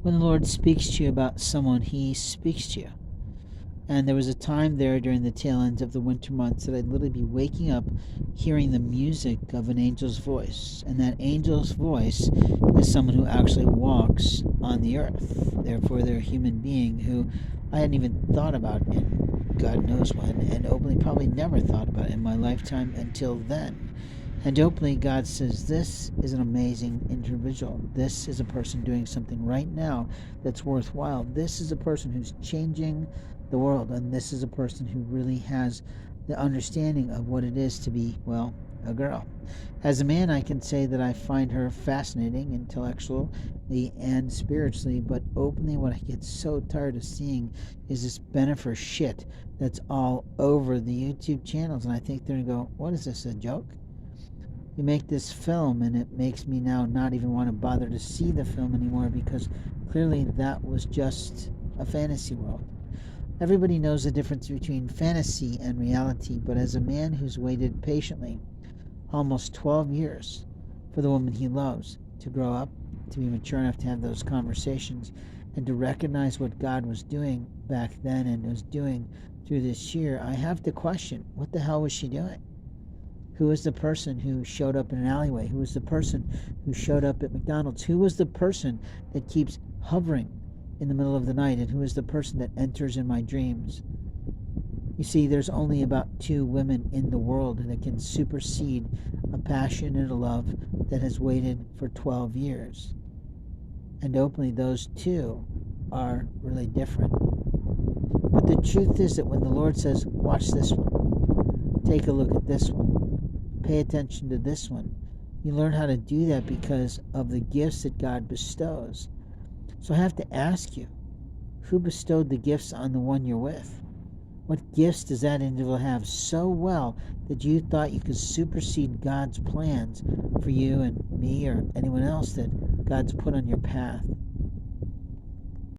When the Lord speaks to you about someone, He speaks to you. And there was a time there during the tail end of the winter months that I'd literally be waking up hearing the music of an angel's voice. And that angel's voice is someone who actually walks on the earth. Therefore, they're a human being who I hadn't even thought about in God knows when, and openly probably never thought about in my lifetime until then. And openly, God says, this is an amazing individual. This is a person doing something right now that's worthwhile. This is a person who's changing the world. And this is a person who really has the understanding of what it is to be, well, a girl. As a man, I can say that I find her fascinating intellectually and spiritually, but openly, what I get so tired of seeing is this Bennifer shit that's all over the YouTube channels. And I think they're going to go, what is this, a joke? You make this film, and it makes me now not even want to bother to see the film anymore, because clearly that was just a fantasy world. Everybody knows the difference between fantasy and reality, but as a man who's waited patiently almost 12 years for the woman he loves to grow up, to be mature enough to have those conversations, and to recognize what God was doing back then and was doing through this year, I have to question, what the hell was she doing? Who was the person who showed up in an alleyway? Who was the person who showed up at McDonald's? Who was the person that keeps hovering in the middle of the night? And who is the person that enters in my dreams? You see, there's only about 2 women in the world that can supersede a passion and a love that has waited for 12 years. And openly, those 2 are really different. But the truth is that when the Lord says, watch this one, take a look at this one, pay attention to this one, you learn how to do that because of the gifts that God bestows. So I have to ask you, who bestowed the gifts on the one you're with? What gifts does that individual have so well that you thought you could supersede God's plans for you and me or anyone else that God's put on your path?